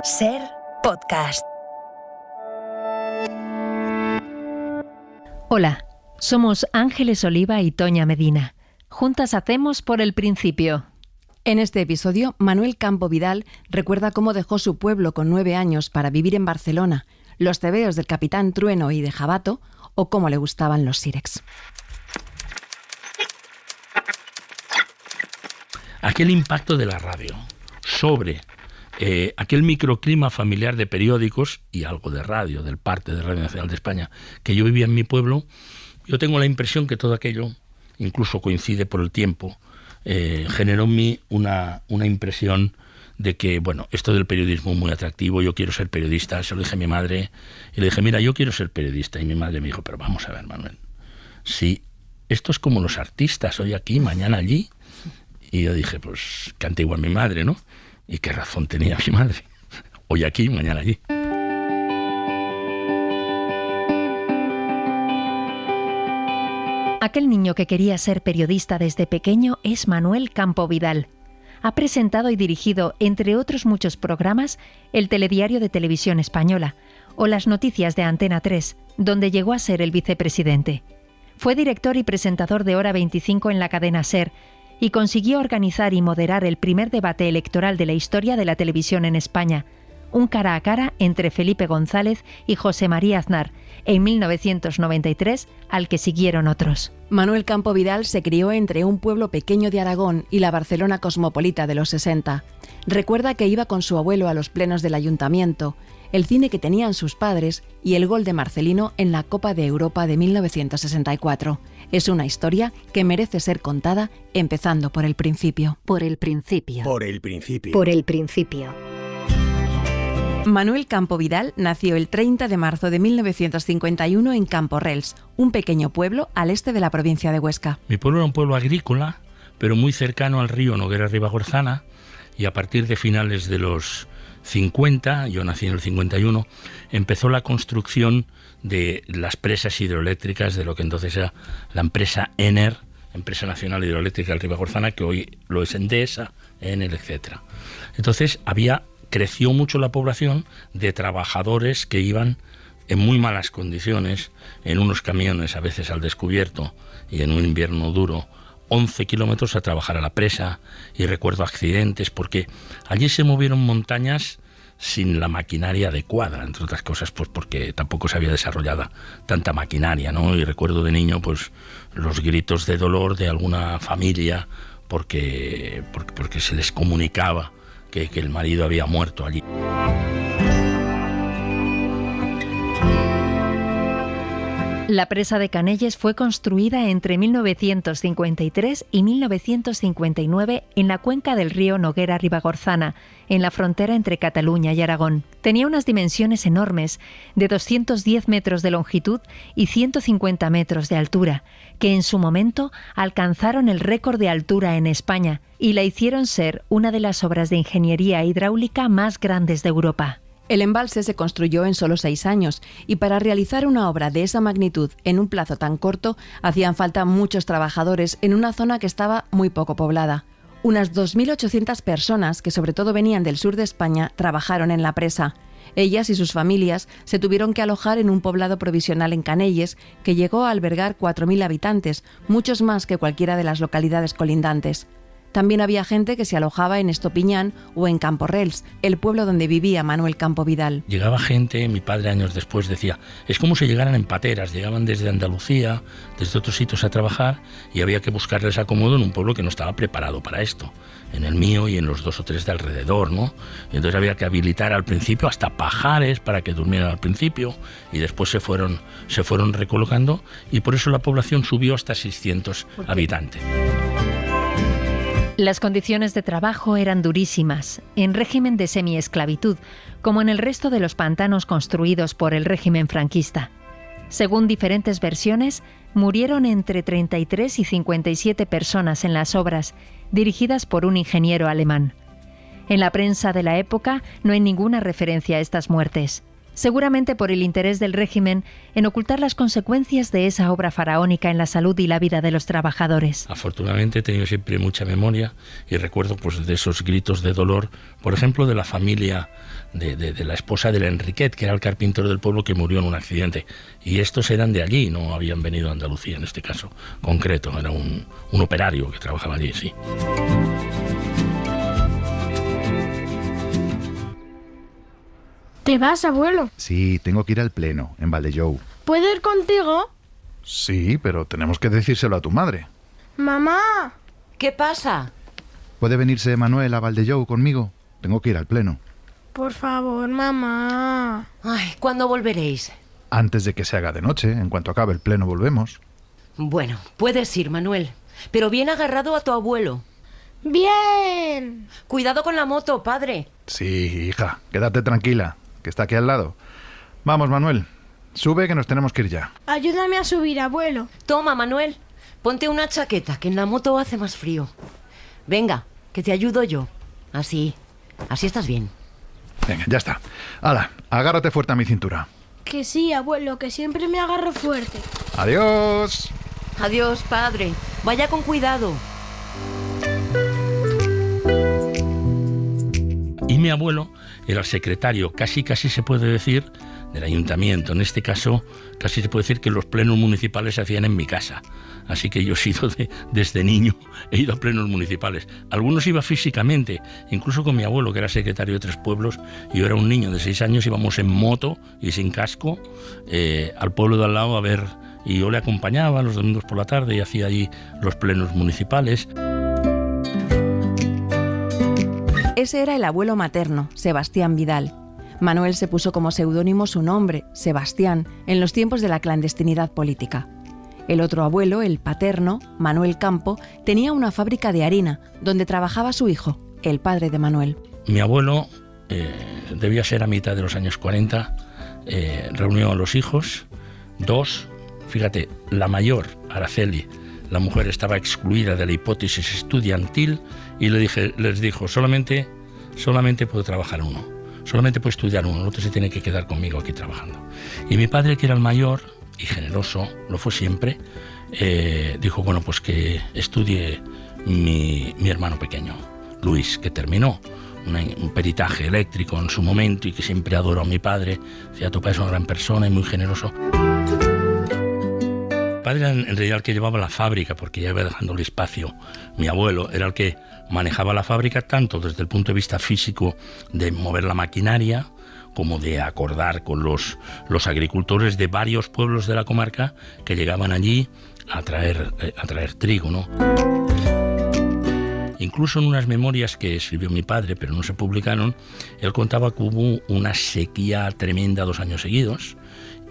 Ser podcast. Hola, somos Ángeles Oliva y Toña Medina. Juntas hacemos Por el Principio. En este episodio, Manuel Campo Vidal recuerda cómo dejó su pueblo con 9 años para vivir en Barcelona, los tebeos del Capitán Trueno y de Jabato, o cómo le gustaban los sírex. Aquel impacto de la radio sobre aquel microclima familiar de periódicos y algo de radio, del parte de Radio Nacional de España, que yo vivía en mi pueblo, yo tengo la impresión que todo aquello, incluso coincide por el tiempo, generó en mí una impresión de que, bueno, esto del periodismo es muy atractivo, yo quiero ser periodista. Se lo dije a mi madre y le dije, mira, yo quiero ser periodista. Y mi madre me dijo, pero vamos a ver, Manuel, si esto es como los artistas, hoy aquí, mañana allí. Y yo dije, pues canta igual mi madre, ¿no? Y qué razón tenía mi madre. Hoy aquí, mañana allí. Aquel niño que quería ser periodista desde pequeño es Manuel Campo Vidal. Ha presentado y dirigido, entre otros muchos programas, el Telediario de Televisión Española o las noticias de Antena 3, donde llegó a ser el vicepresidente. Fue director y presentador de Hora 25 en la cadena SER, y consiguió organizar y moderar el primer debate electoral de la historia de la televisión en España, un cara a cara entre Felipe González y José María Aznar, en 1993, al que siguieron otros. Manuel Campo Vidal se crió entre un pueblo pequeño de Aragón y la Barcelona cosmopolita de los 60. Recuerda que iba con su abuelo a los plenos del ayuntamiento, el cine que tenían sus padres y el gol de Marcelino en la Copa de Europa de 1964. Es una historia que merece ser contada empezando por el principio. Por el principio. Por el principio. Por el principio. Manuel Campo Vidal nació el 30 de marzo de 1951 en Camporrels, un pequeño pueblo al este de la provincia de Huesca. Mi pueblo era un pueblo agrícola, pero muy cercano al río Noguera Ribagorzana, y a partir de finales de los 50, yo nací en el 51, empezó la construcción de las presas hidroeléctricas de lo que entonces era la empresa ENER, Empresa Nacional Hidroeléctrica del Ribagorzana, que hoy lo es Endesa, ENER, etc. Entonces creció mucho la población de trabajadores que iban en muy malas condiciones, en unos camiones a veces al descubierto y en un invierno duro, 11 kilómetros a trabajar a la presa, y recuerdo accidentes porque allí se movieron montañas sin la maquinaria adecuada, entre otras cosas pues porque tampoco se había desarrollado tanta maquinaria, ¿no? Y recuerdo de niño pues los gritos de dolor de alguna familia porque se les comunicaba que el marido había muerto allí. La presa de Canelles fue construida entre 1953 y 1959 en la cuenca del río Noguera Ribagorzana, en la frontera entre Cataluña y Aragón. Tenía unas dimensiones enormes, de 210 metros de longitud y 150 metros de altura, que en su momento alcanzaron el récord de altura en España y la hicieron ser una de las obras de ingeniería hidráulica más grandes de Europa. El embalse se construyó en solo 6 años y para realizar una obra de esa magnitud en un plazo tan corto hacían falta muchos trabajadores en una zona que estaba muy poco poblada. Unas 2.800 personas, que sobre todo venían del sur de España, trabajaron en la presa. Ellas y sus familias se tuvieron que alojar en un poblado provisional en Canelles que llegó a albergar 4.000 habitantes, muchos más que cualquiera de las localidades colindantes. También había gente que se alojaba en Estopiñán o en Camporrels, el pueblo donde vivía Manuel Campo Vidal. Llegaba gente, mi padre años después decía, es como si llegaran en pateras, llegaban desde Andalucía, desde otros sitios a trabajar, y había que buscarles acomodo en un pueblo que no estaba preparado para esto, en el mío y en los 2 o 3 de alrededor, ¿no? Y entonces había que habilitar al principio hasta pajares para que durmieran al principio, y después se fueron recolocando, y por eso la población subió hasta 600 habitantes. Las condiciones de trabajo eran durísimas, en régimen de semiesclavitud, como en el resto de los pantanos construidos por el régimen franquista. Según diferentes versiones, murieron entre 33 y 57 personas en las obras, dirigidas por un ingeniero alemán. En la prensa de la época no hay ninguna referencia a estas muertes. seguramente por el interés del régimen en ocultar las consecuencias de esa obra faraónica en la salud y la vida de los trabajadores. Afortunadamente he tenido siempre mucha memoria y recuerdo pues de esos gritos de dolor, por ejemplo, de la familia de la esposa del Enriquet, que era el carpintero del pueblo que murió en un accidente. Y estos eran de allí, no habían venido a Andalucía en este caso concreto, era un operario que trabajaba allí, sí. ¿Te vas, abuelo? Sí, tengo que ir al pleno, en Valldellou. ¿Puedo ir contigo? Sí, pero tenemos que decírselo a tu madre. ¡Mamá! ¿Qué pasa? ¿Puede venirse Manuel a Valldellou conmigo? Tengo que ir al pleno. Por favor, mamá. Ay, ¿cuándo volveréis? Antes de que se haga de noche, en cuanto acabe el pleno volvemos. Bueno, puedes ir, Manuel, pero bien agarrado a tu abuelo. ¡Bien! Cuidado con la moto, padre. Sí, hija, quédate tranquila, que está aquí al lado. Vamos, Manuel, sube que nos tenemos que ir ya. Ayúdame a subir, abuelo. Toma, Manuel, ponte una chaqueta, que en la moto hace más frío. Venga, que te ayudo yo. Así estás bien. Venga, ya está. Hala, agárrate fuerte a mi cintura. Que sí, abuelo, que siempre me agarro fuerte. ¡Adiós! Adiós, padre. Vaya con cuidado. Y mi abuelo era el secretario, casi se puede decir, del ayuntamiento. En este caso, casi se puede decir que los plenos municipales se hacían en mi casa. Así que yo he sido desde niño, he ido a plenos municipales. Algunos iba físicamente, incluso con mi abuelo, que era secretario de 3 pueblos, y yo era un niño de 6 años, íbamos en moto y sin casco al pueblo de al lado a ver, y yo le acompañaba los domingos por la tarde y hacía allí los plenos municipales. Ese era el abuelo materno, Sebastián Vidal. Manuel se puso como seudónimo su nombre, Sebastián, en los tiempos de la clandestinidad política. El otro abuelo, el paterno, Manuel Campo, tenía una fábrica de harina, donde trabajaba su hijo, el padre de Manuel. Mi abuelo debía ser a mitad de los años 40, reunió a los hijos, 2, fíjate, la mayor, Araceli, la mujer estaba excluida de la hipótesis estudiantil y les dijo, solamente puedo trabajar uno, solamente puedo estudiar uno, el otro se tiene que quedar conmigo aquí trabajando. Y mi padre, que era el mayor y generoso, lo fue siempre, dijo, bueno, pues que estudie mi hermano pequeño, Luis, que terminó un peritaje eléctrico en su momento y que siempre adoró a mi padre. Decía, tu padre es una gran persona y muy generoso. Mi padre era en realidad el que llevaba la fábrica, porque ya iba dejando el espacio. Mi abuelo era el que manejaba la fábrica tanto desde el punto de vista físico de mover la maquinaria, como de acordar con los agricultores de varios pueblos de la comarca que llegaban allí a traer trigo, ¿no? Incluso en unas memorias que escribió mi padre, pero no se publicaron, él contaba que hubo una sequía tremenda 2 años seguidos,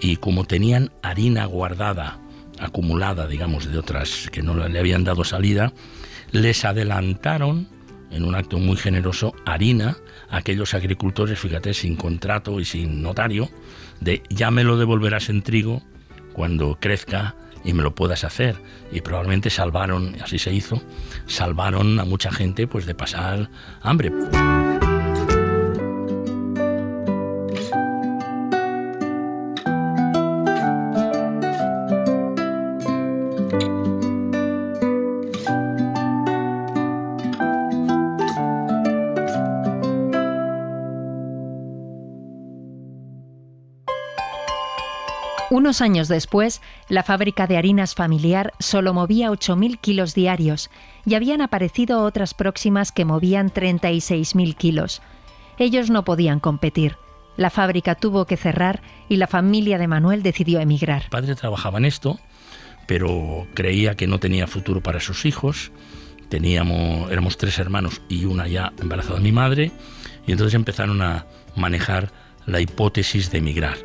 y como tenían harina guardada, acumulada, digamos, de otras que no le habían dado salida, les adelantaron, en un acto muy generoso, harina a aquellos agricultores, fíjate, sin contrato y sin notario, de ya me lo devolverás en trigo cuando crezca y me lo puedas hacer. Y probablemente salvaron, así se hizo, salvaron a mucha gente pues de pasar hambre. Unos años después, la fábrica de harinas familiar solo movía 8.000 kilos diarios y habían aparecido otras próximas que movían 36.000 kilos. Ellos no podían competir. La fábrica tuvo que cerrar y la familia de Manuel decidió emigrar. Mi padre trabajaba en esto, pero creía que no tenía futuro para sus hijos. Éramos 3 hermanos y una ya embarazada de mi madre, y entonces empezaron a manejar la hipótesis de emigrar.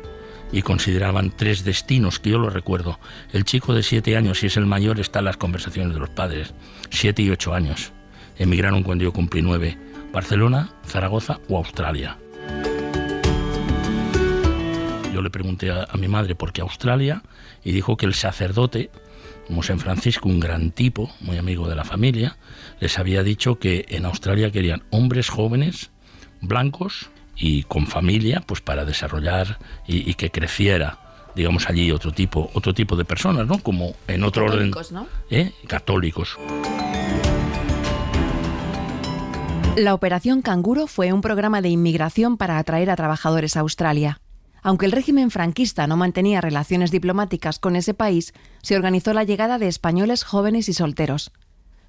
Y consideraban 3 destinos, que yo lo recuerdo. El chico de 7 años, si es el mayor, está en las conversaciones de los padres. 7 y 8 años. Emigraron cuando yo cumplí 9. Barcelona, Zaragoza o Australia. Yo le pregunté a mi madre por qué Australia, y dijo que el sacerdote, Mosén Francisco, un gran tipo, muy amigo de la familia, les había dicho que en Australia querían hombres jóvenes, blancos y con familia, pues para desarrollar y que creciera, digamos, allí otro tipo de personas, ¿no? Como en otro católicos, orden, ¿no? Católicos. La Operación Canguro fue un programa de inmigración para atraer a trabajadores a Australia. Aunque el régimen franquista no mantenía relaciones diplomáticas con ese país, se organizó la llegada de españoles jóvenes y solteros.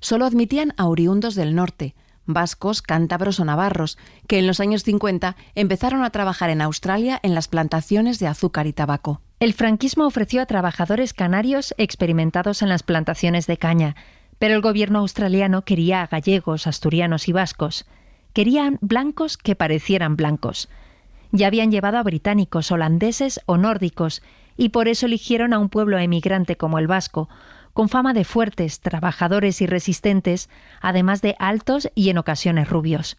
Solo admitían a oriundos del norte, vascos, cántabros o navarros, que en los años 50 empezaron a trabajar en Australia en las plantaciones de azúcar y tabaco. El franquismo ofreció a trabajadores canarios experimentados en las plantaciones de caña, pero el gobierno australiano quería a gallegos, asturianos y vascos. Querían blancos que parecieran blancos. Ya habían llevado a británicos, holandeses o nórdicos, y por eso eligieron a un pueblo emigrante como el vasco, con fama de fuertes, trabajadores y resistentes, además de altos y en ocasiones rubios.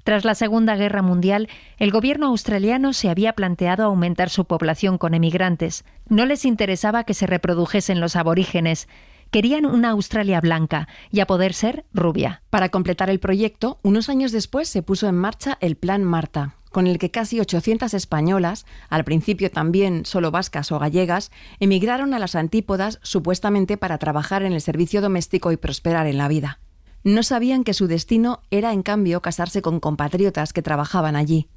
Tras la Segunda Guerra Mundial, el gobierno australiano se había planteado aumentar su población con emigrantes. No les interesaba que se reprodujesen los aborígenes. Querían una Australia blanca y, a poder ser, rubia. Para completar el proyecto, unos años después se puso en marcha el Plan Marta, con el que casi 800 españolas, al principio también solo vascas o gallegas, emigraron a las antípodas supuestamente para trabajar en el servicio doméstico y prosperar en la vida. No sabían que su destino era, en cambio, casarse con compatriotas que trabajaban allí.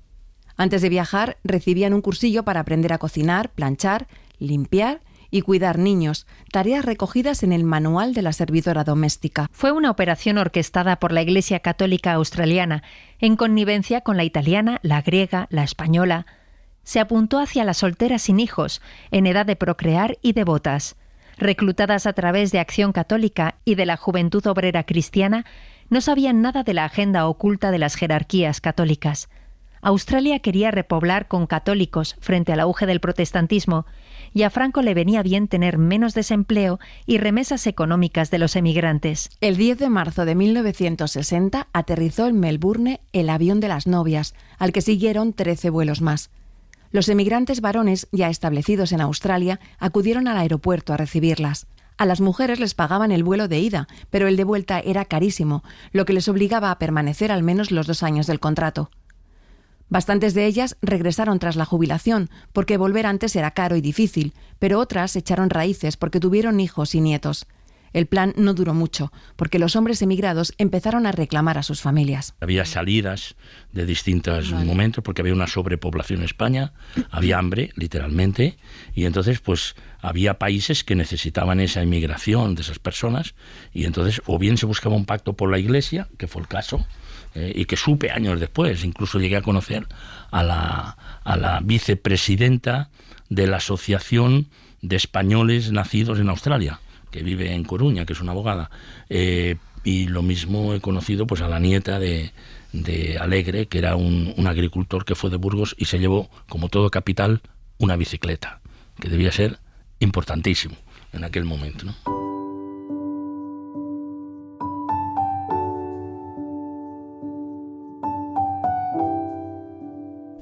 Antes de viajar, recibían un cursillo para aprender a cocinar, planchar, limpiar y cuidar niños, tareas recogidas en el Manual de la Servidora Doméstica. Fue una operación orquestada por la Iglesia Católica Australiana, en connivencia con la italiana, la griega, la española. Se apuntó hacia las solteras sin hijos, en edad de procrear y devotas. Reclutadas a través de Acción Católica y de la Juventud Obrera Cristiana, no sabían nada de la agenda oculta de las jerarquías católicas. Australia quería repoblar con católicos frente al auge del protestantismo, y a Franco le venía bien tener menos desempleo y remesas económicas de los emigrantes. El 10 de marzo de 1960 aterrizó en Melbourne el avión de las novias, al que siguieron 13 vuelos más. Los emigrantes varones ya establecidos en Australia acudieron al aeropuerto a recibirlas. A las mujeres les pagaban el vuelo de ida, pero el de vuelta era carísimo, lo que les obligaba a permanecer al menos los 2 años del contrato. Bastantes de ellas regresaron tras la jubilación, porque volver antes era caro y difícil, pero otras echaron raíces porque tuvieron hijos y nietos. El plan no duró mucho, porque los hombres emigrados empezaron a reclamar a sus familias. Había salidas de distintos momentos, porque había una sobrepoblación en España, había hambre, literalmente, y entonces pues había países que necesitaban esa inmigración de esas personas, y entonces o bien se buscaba un pacto por la Iglesia, que fue el caso, y que supe años después, incluso llegué a conocer a la vicepresidenta de la Asociación de Españoles Nacidos en Australia, que vive en Coruña, que es una abogada, y lo mismo he conocido pues a la nieta de Alegre, que era un agricultor que fue de Burgos y se llevó, como todo capital, una bicicleta, que debía ser importantísimo en aquel momento, ¿no?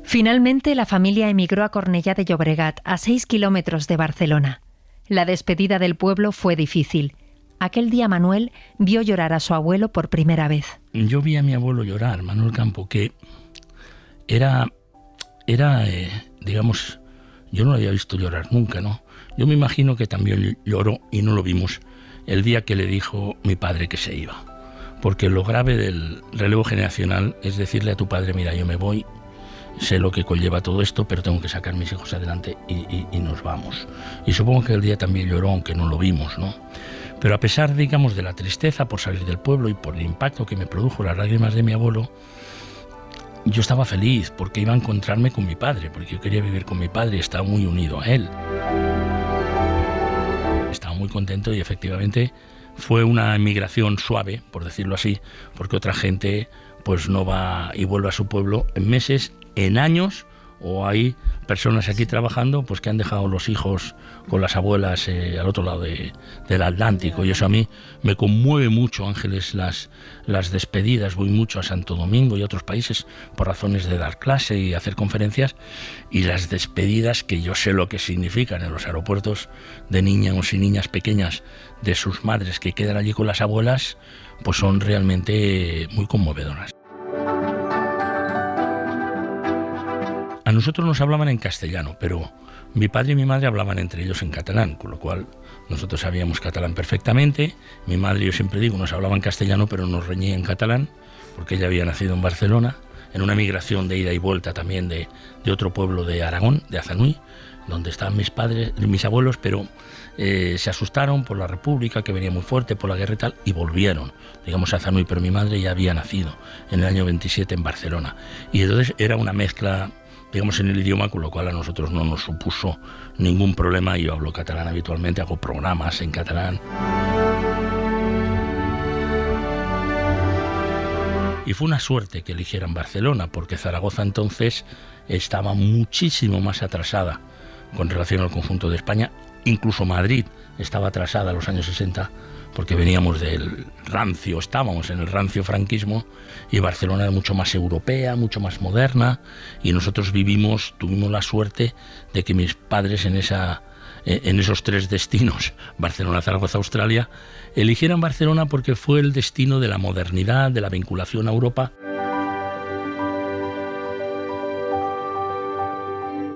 Finalmente, la familia emigró a Cornellá de Llobregat, a 6 kilómetros de Barcelona. La despedida del pueblo fue difícil. Aquel día Manuel vio llorar a su abuelo por primera vez. Yo vi a mi abuelo llorar, Manuel Campo, que era digamos, yo no lo había visto llorar nunca, ¿no? Yo me imagino que también lloró, y no lo vimos, el día que le dijo mi padre que se iba. Porque lo grave del relevo generacional es decirle a tu padre, mira, yo me voy, sé lo que conlleva todo esto, pero tengo que sacar a mis hijos adelante y nos vamos. Y supongo que el día también lloró, aunque no lo vimos, ¿no? Pero a pesar, digamos, de la tristeza por salir del pueblo y por el impacto que me produjo las lágrimas de mi abuelo, yo estaba feliz porque iba a encontrarme con mi padre, porque yo quería vivir con mi padre y estaba muy unido a él. Estaba muy contento y efectivamente fue una emigración suave, por decirlo así, porque otra gente pues no va y vuelve a su pueblo en meses, en años, o hay personas aquí trabajando pues que han dejado los hijos con las abuelas al otro lado del Atlántico, y eso a mí me conmueve mucho, Ángeles, las despedidas. Voy mucho a Santo Domingo y a otros países por razones de dar clase y hacer conferencias, y las despedidas, que yo sé lo que significan en los aeropuertos, de niños y niñas pequeñas de sus madres que quedan allí con las abuelas, pues son realmente muy conmovedoras. nosotros nos hablaban en castellano, pero mi padre y mi madre hablaban entre ellos en catalán, con lo cual nosotros sabíamos catalán perfectamente. Mi madre, yo siempre digo, nos hablaba en castellano, pero nos reñía en catalán, porque ella había nacido en Barcelona, en una migración de ida y vuelta también de otro pueblo de Aragón, de Azanui, donde estaban mis abuelos, pero se asustaron por la República, que venía muy fuerte, por la guerra y tal, y volvieron, digamos, a Azanui, pero mi madre ya había nacido en el año 27 en Barcelona. Y entonces era una mezcla, digamos, en el idioma, con lo cual a nosotros no nos supuso ningún problema. Yo hablo catalán habitualmente, hago programas en catalán. Y fue una suerte que eligieran Barcelona, porque Zaragoza entonces estaba muchísimo más atrasada con relación al conjunto de España. Incluso Madrid estaba atrasada a los años 60, porque veníamos estábamos en el rancio franquismo, y Barcelona era mucho más europea, mucho más moderna, y nosotros tuvimos la suerte de que mis padres en esos 3 destinos, Barcelona, Zaragoza, Australia, eligieran Barcelona porque fue el destino de la modernidad, de la vinculación a Europa.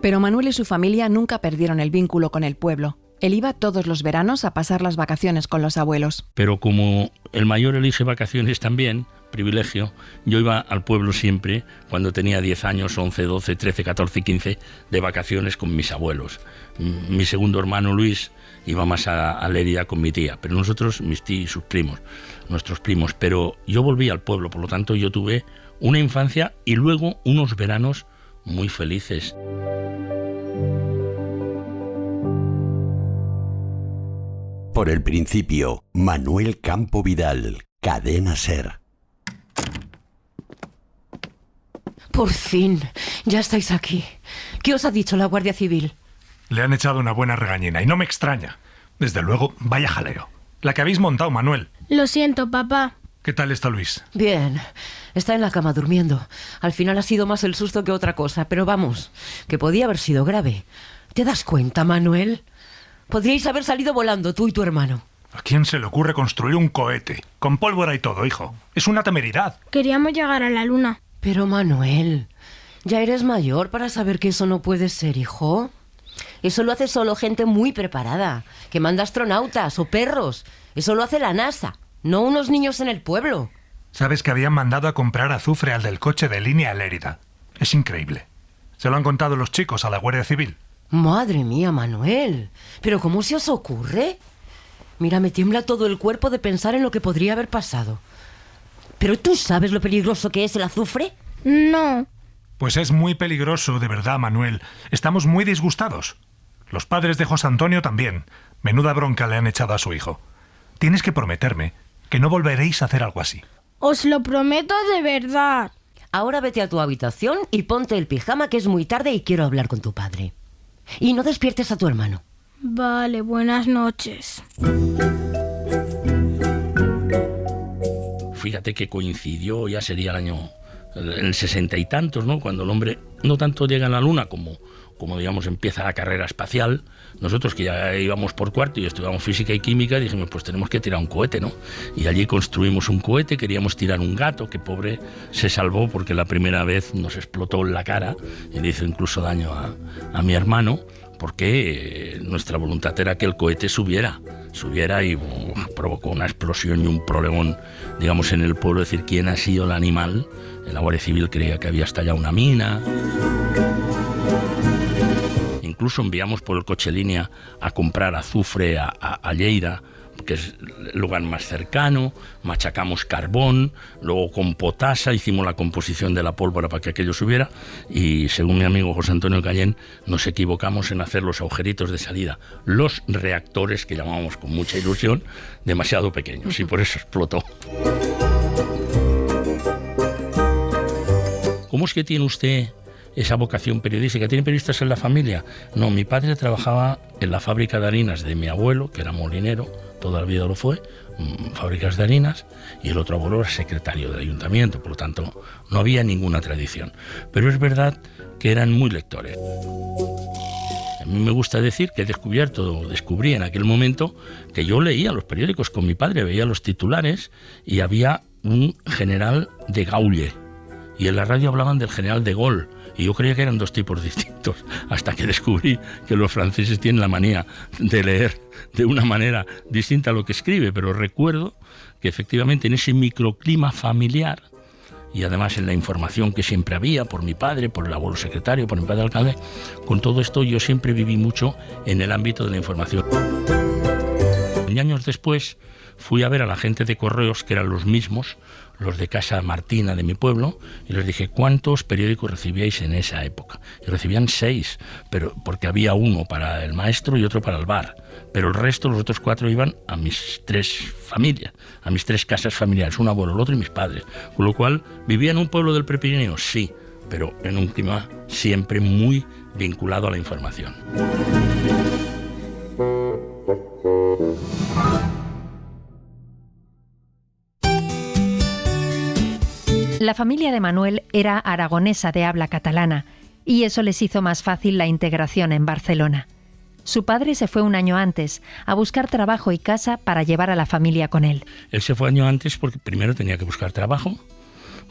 Pero Manuel y su familia nunca perdieron el vínculo con el pueblo. Él iba todos los veranos a pasar las vacaciones con los abuelos. Pero como el mayor elige vacaciones también, privilegio, yo iba al pueblo siempre cuando tenía 10 años, 11, 12, 13, 14, 15, de vacaciones con mis abuelos. Mi segundo hermano Luis iba más a Lérida con mi tía, pero nosotros, mis tíos y sus primos, nuestros primos. Pero yo volví al pueblo, por lo tanto yo tuve una infancia y luego unos veranos muy felices. Por el principio, Manuel Campo Vidal, Cadena SER. Por fin, ya estáis aquí. ¿Qué os ha dicho la Guardia Civil? Le han echado una buena regañina y no me extraña. Desde luego, vaya jaleo. La que habéis montado, Manuel. Lo siento, papá. ¿Qué tal está Luis? Bien, está en la cama durmiendo. Al final ha sido más el susto que otra cosa, pero vamos, que podía haber sido grave. ¿Te das cuenta, Manuel? Podríais haber salido volando tú y tu hermano. ¿A quién se le ocurre construir un cohete? Con pólvora y todo, hijo. Es una temeridad. Queríamos llegar a la luna. Pero Manuel, ya eres mayor para saber que eso no puede ser, hijo. Eso lo hace solo gente muy preparada, que manda astronautas o perros. Eso lo hace la NASA, no unos niños en el pueblo. ¿Sabes que habían mandado a comprar azufre al del coche de línea a Lérida? Es increíble. ¿Se lo han contado los chicos a la Guardia Civil? Madre mía, Manuel. ¿Pero cómo se os ocurre? Mira, me tiembla todo el cuerpo de pensar en lo que podría haber pasado. ¿Pero tú sabes lo peligroso que es el azufre? No. Pues es muy peligroso, de verdad, Manuel. Estamos muy disgustados. Los padres de José Antonio también. Menuda bronca le han echado a su hijo. Tienes que prometerme que no volveréis a hacer algo así. Os lo prometo de verdad. Ahora vete a tu habitación y ponte el pijama, que es muy tarde y quiero hablar con tu padre. Y no despiertes a tu hermano. Vale, buenas noches. Fíjate que coincidió, ya sería el 60 y tantos, ¿no? Cuando el hombre no tanto llega a la luna como digamos empieza la carrera espacial. Nosotros, que ya íbamos por cuarto y estudiábamos física y química, dijimos, pues tenemos que tirar un cohete, ¿no? Y allí construimos un cohete, queríamos tirar un gato, que pobre se salvó porque la primera vez nos explotó en la cara y le hizo incluso daño a mi hermano, porque nuestra voluntad era que el cohete subiera y provocó una explosión y un problemón, digamos, en el pueblo. Es decir, ¿quién ha sido el animal? La Guardia Civil creía que había estallado una mina. Incluso enviamos por el coche línea a comprar azufre a Lleida, que es el lugar más cercano, machacamos carbón, luego con potasa hicimos la composición de la pólvora para que aquello subiera, y según mi amigo José Antonio Callén, nos equivocamos en hacer los agujeritos de salida, los reactores, que llamábamos con mucha ilusión, demasiado pequeños, y por eso explotó. ¿Cómo es que tiene usted esa vocación periodística? ¿Tiene periodistas en la familia? No, mi padre trabajaba en la fábrica de harinas de mi abuelo, que era molinero, toda la vida lo fue, fábricas de harinas, y el otro abuelo era secretario del ayuntamiento, por lo tanto no había ninguna tradición. Pero es verdad que eran muy lectores. A mí me gusta decir que descubrí en aquel momento que yo leía los periódicos con mi padre, veía los titulares y había un general de Gaulle. y en la radio hablaban del general de Gaulle, y yo creía que eran dos tipos distintos, hasta que descubrí que los franceses tienen la manía de leer de una manera distinta a lo que escribe, pero recuerdo que efectivamente en ese microclima familiar, y además en la información que siempre había por mi padre, por el abuelo secretario, por mi padre alcalde, con todo esto yo siempre viví mucho en el ámbito de la información. Y años después fui a ver a la gente de correos, que eran los mismos, los de Casa Martina de mi pueblo, y les dije, ¿cuántos periódicos recibíais en esa época? Y recibían 6, pero porque había uno para el maestro y otro para el bar, pero el resto, los otros 4, iban a mis 3 familias, a mis 3 casas familiares, un abuelo, el otro y mis padres, con lo cual vivía en un pueblo del Prepirineo, sí, pero en un clima siempre muy vinculado a la información. La familia de Manuel era aragonesa de habla catalana y eso les hizo más fácil la integración en Barcelona. Su padre se fue un año antes a buscar trabajo y casa para llevar a la familia con él. Él se fue año antes porque primero tenía que buscar trabajo,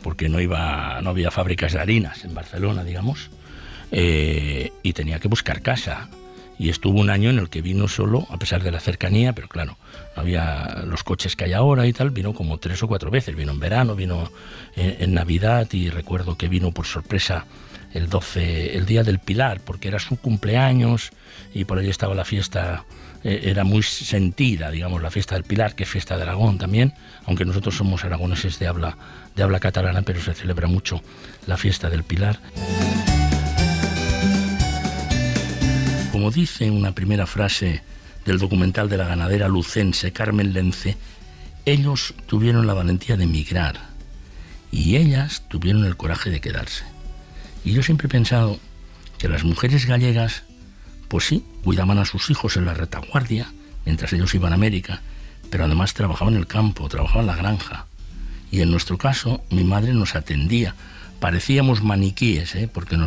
porque no había fábricas de harinas en Barcelona, digamos, y tenía que buscar casa. Y estuvo un año en el que vino solo, a pesar de la cercanía, pero claro, no había los coches que hay ahora y tal, vino como 3 o 4 veces, vino en verano, vino en Navidad, y recuerdo que vino por sorpresa el día del Pilar, porque era su cumpleaños y por allí estaba la fiesta, era muy sentida, digamos, la fiesta del Pilar, que es fiesta de Aragón también, aunque nosotros somos aragoneses de habla catalana, pero se celebra mucho la fiesta del Pilar. Como dice una primera frase del documental de la ganadera lucense Carmen Lence, ellos tuvieron la valentía de emigrar y ellas tuvieron el coraje de quedarse. Y yo siempre he pensado que las mujeres gallegas, pues sí, cuidaban a sus hijos en la retaguardia mientras ellos iban a América, pero además trabajaban en el campo, trabajaban en la granja. Y en nuestro caso, mi madre nos atendía. Parecíamos maniquíes, porque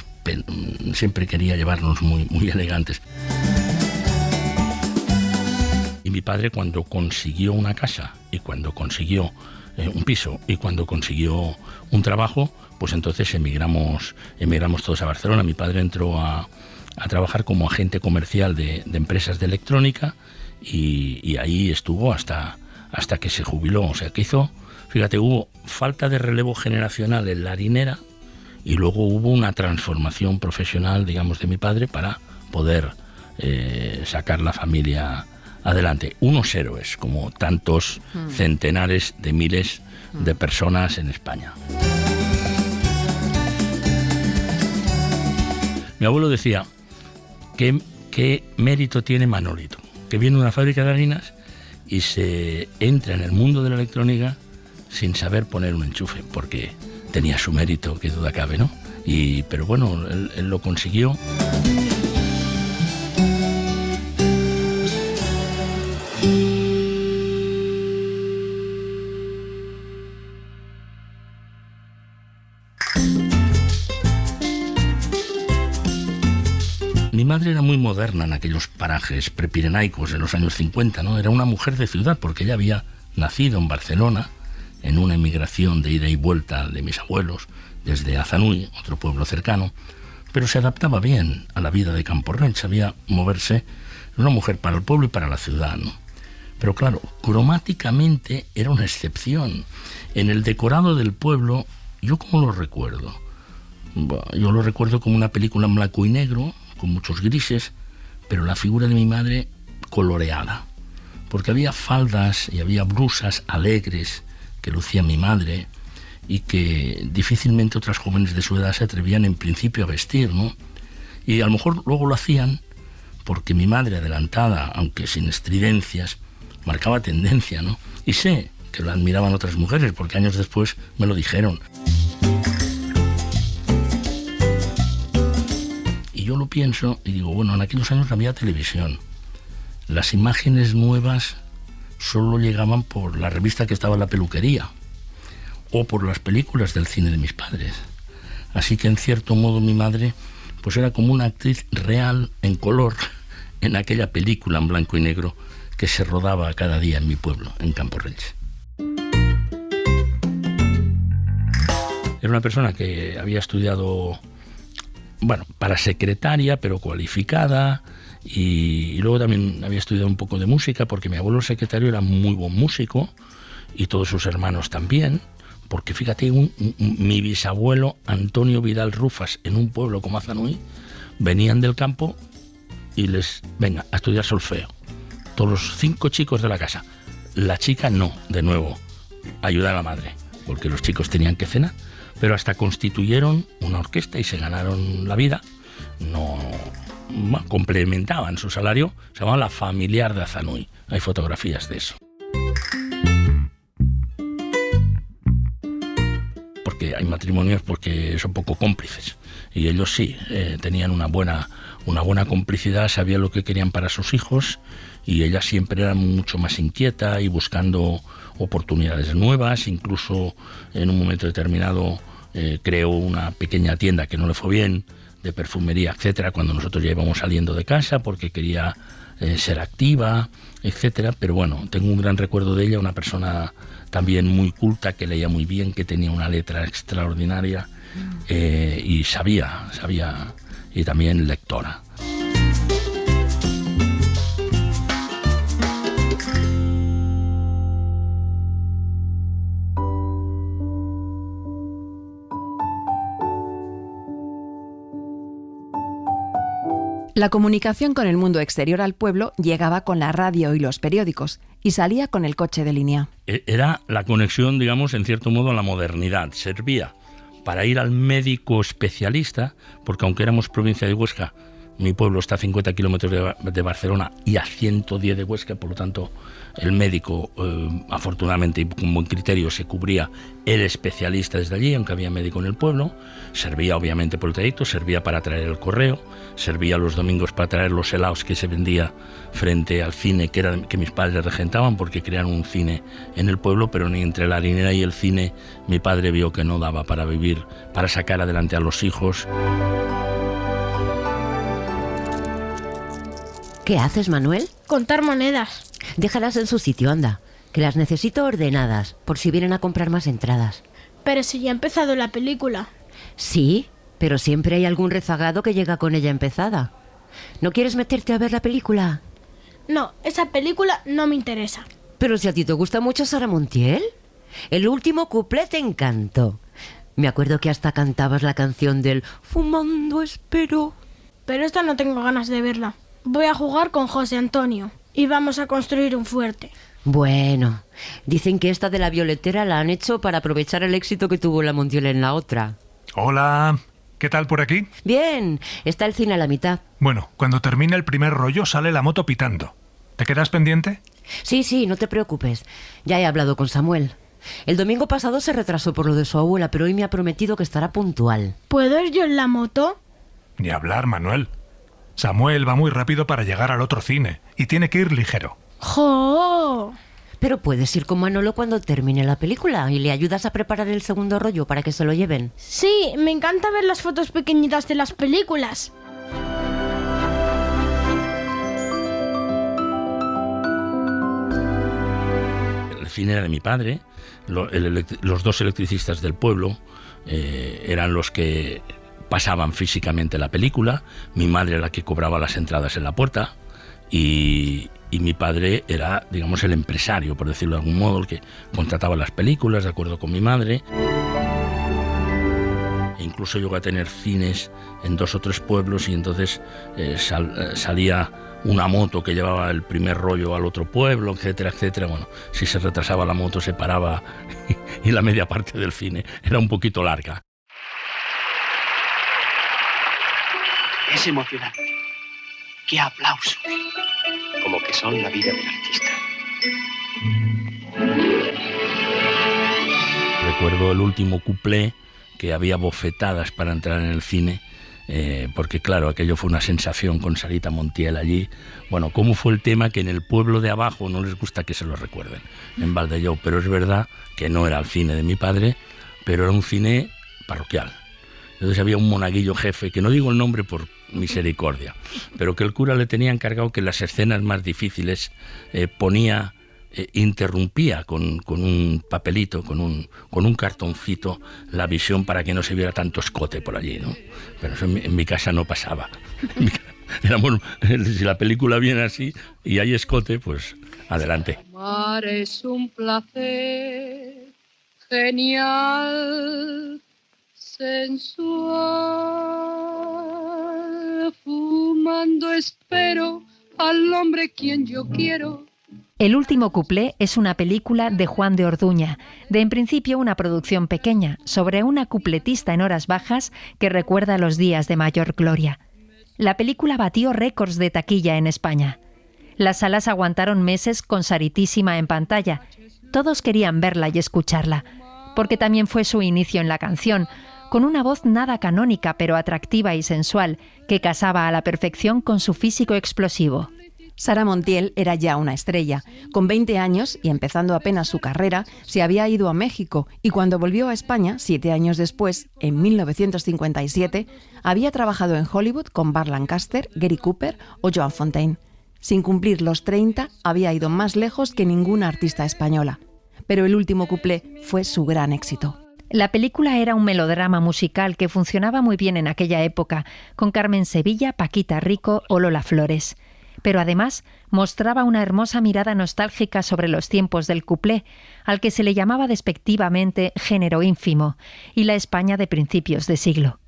siempre quería llevarnos muy, muy elegantes. Y mi padre, cuando consiguió una casa y cuando consiguió un piso y cuando consiguió un trabajo, pues entonces emigramos todos a Barcelona. Mi padre entró a trabajar como agente comercial de empresas de electrónica y ahí estuvo hasta que se jubiló. O sea, que hizo... Fíjate, hubo falta de relevo generacional en la harinera y luego hubo una transformación profesional, digamos, de mi padre para poder sacar la familia adelante. Unos héroes, como tantos centenares de miles de personas en España. Mi abuelo decía, ¿qué mérito tiene Manolito? Que viene de una fábrica de harinas y se entra en el mundo de la electrónica sin saber poner un enchufe, porque tenía su mérito, que duda cabe, ¿no? Pero bueno, él lo consiguió. Mi madre era muy moderna en aquellos parajes prepirenaicos de los años 50, ¿no? Era una mujer de ciudad, porque ella había nacido en Barcelona, en una emigración de ida y vuelta de mis abuelos, desde Azanui, otro pueblo cercano, pero se adaptaba bien a la vida de Camporrells, sabía moverse, una mujer para el pueblo y para la ciudad, ¿no? Pero claro, cromáticamente era una excepción. En el decorado del pueblo, ¿yo cómo lo recuerdo? Yo lo recuerdo como una película en blanco y negro, con muchos grises, pero la figura de mi madre coloreada, porque había faldas y había blusas alegres que lucía mi madre y que difícilmente otras jóvenes de su edad se atrevían en principio a vestir, ¿no? Y a lo mejor luego lo hacían porque mi madre, adelantada, aunque sin estridencias, marcaba tendencia, ¿no? Y sé que la admiraban otras mujeres, porque años después me lo dijeron. Y yo lo pienso y digo, bueno, en aquellos años no había televisión. Las imágenes nuevas solo llegaban por la revista que estaba en la peluquería o por las películas del cine de mis padres. Así que en cierto modo mi madre pues era como una actriz real en color en aquella película en blanco y negro que se rodaba cada día en mi pueblo, en Camporrells. Era una persona que había estudiado, bueno, para secretaria, pero cualificada, y luego también había estudiado un poco de música, porque mi abuelo secretario era muy buen músico, y todos sus hermanos también, porque fíjate, mi bisabuelo Antonio Vidal Rufas, en un pueblo como Azanui, venían del campo y venga, a estudiar solfeo. Todos los 5 chicos de la casa. La chica no, de nuevo, ayuda a la madre, porque los chicos tenían que cenar, pero hasta constituyeron una orquesta y se ganaron la vida. Complementaban su salario, se llamaba La Familiar de Azanui. Hay fotografías de eso. Porque hay matrimonios porque son poco cómplices, y ellos sí, tenían una buena complicidad, sabían lo que querían para sus hijos, y ella siempre era mucho más inquieta y buscando oportunidades nuevas. Incluso en un momento determinado creó una pequeña tienda que no le fue bien, de perfumería, etcétera, cuando nosotros ya íbamos saliendo de casa, porque quería ser activa, etcétera. Pero bueno, tengo un gran recuerdo de ella, una persona también muy culta, que leía muy bien, que tenía una letra extraordinaria, y sabía, y también lectora. La comunicación con el mundo exterior al pueblo llegaba con la radio y los periódicos, y salía con el coche de línea. Era la conexión, digamos, en cierto modo, a la modernidad. Servía para ir al médico especialista, porque aunque éramos provincia de Huesca, mi pueblo está a 50 kilómetros de Barcelona y a 110 de Huesca, por lo tanto el médico, afortunadamente y con buen criterio, se cubría el especialista desde allí, aunque había médico en el pueblo. Servía obviamente por el trayecto, servía para traer el correo, servía los domingos para traer los helados que se vendía frente al cine que mis padres regentaban, porque crearon un cine en el pueblo, pero ni entre la harinera y el cine mi padre vio que no daba para vivir, para sacar adelante a los hijos. ¿Qué haces, Manuel? Contar monedas. Déjalas en su sitio, anda, que las necesito ordenadas, por si vienen a comprar más entradas. Pero si ya ha empezado la película. Sí, pero siempre hay algún rezagado que llega con ella empezada. ¿No quieres meterte a ver la película? No, esa película no me interesa. Pero si a ti te gusta mucho Sara Montiel, el último cuplé te encantó. Me acuerdo que hasta cantabas la canción del Fumando espero. Pero esta no tengo ganas de verla. Voy a jugar con José Antonio y vamos a construir un fuerte. Bueno, dicen que esta de la violetera la han hecho para aprovechar el éxito que tuvo la Montiel en la otra. Hola, ¿qué tal por aquí? Bien, está el cine a la mitad. Bueno, cuando termine el primer rollo sale la moto pitando. ¿Te quedas pendiente? Sí, no te preocupes. Ya he hablado con Samuel. El domingo pasado se retrasó por lo de su abuela, pero hoy me ha prometido que estará puntual. ¿Puedo ir yo en la moto? Ni hablar, Manuel. Samuel va muy rápido para llegar al otro cine y tiene que ir ligero. ¡Jo! Pero puedes ir con Manolo cuando termine la película y le ayudas a preparar el segundo rollo para que se lo lleven. Sí, me encanta ver las fotos pequeñitas de las películas. El cine era de mi padre. Los dos electricistas del pueblo eran los que pasaban físicamente la película. Mi madre era la que cobraba las entradas en la puerta, y mi padre era, digamos, el empresario, por decirlo de algún modo, el que contrataba las películas de acuerdo con mi madre. E incluso llegó a tener cines en 2 o 3 pueblos, y entonces salía una moto que llevaba el primer rollo al otro pueblo, etcétera, etcétera. Bueno, si se retrasaba la moto se paraba y la media parte del cine era un poquito larga. Es emocionante. ¡Qué aplausos! Como que son la vida del artista. Recuerdo el último cuplé, que había bofetadas para entrar en el cine, porque claro, aquello fue una sensación con Sarita Montiel allí. Bueno, cómo fue el tema que en el pueblo de abajo no les gusta que se lo recuerden, en Valdeallou, pero es verdad que no era el cine de mi padre, pero era un cine parroquial. Entonces había un monaguillo jefe, que no digo el nombre por misericordia, pero que el cura le tenía encargado que en las escenas más difíciles ponía interrumpía con un papelito, con un cartoncito, la visión para que no se viera tanto escote por allí, ¿no? Pero eso en mi casa no pasaba. Si la película viene así y hay escote, pues adelante. Amar es un placer genial, sensual, fumando espero al hombre quien yo quiero. El último cuplé es una película de Juan de Orduña, de en principio una producción pequeña, sobre una cupletista en horas bajas que recuerda los días de mayor gloria. La película batió récords de taquilla en España. Las salas aguantaron meses con Saritísima en pantalla. Todos querían verla y escucharla, porque también fue su inicio en la canción, con una voz nada canónica pero atractiva y sensual, que casaba a la perfección con su físico explosivo. Sara Montiel era ya una estrella. Con 20 años y empezando apenas su carrera, se había ido a México y cuando volvió a España, 7 años después, en 1957, había trabajado en Hollywood con Burt Lancaster, Gary Cooper o Joan Fontaine. Sin cumplir los 30, había ido más lejos que ninguna artista española. Pero el último cuplé fue su gran éxito. La película era un melodrama musical que funcionaba muy bien en aquella época, con Carmen Sevilla, Paquita Rico o Lola Flores. Pero además mostraba una hermosa mirada nostálgica sobre los tiempos del cuplé, al que se le llamaba despectivamente género ínfimo, y la España de principios de siglo.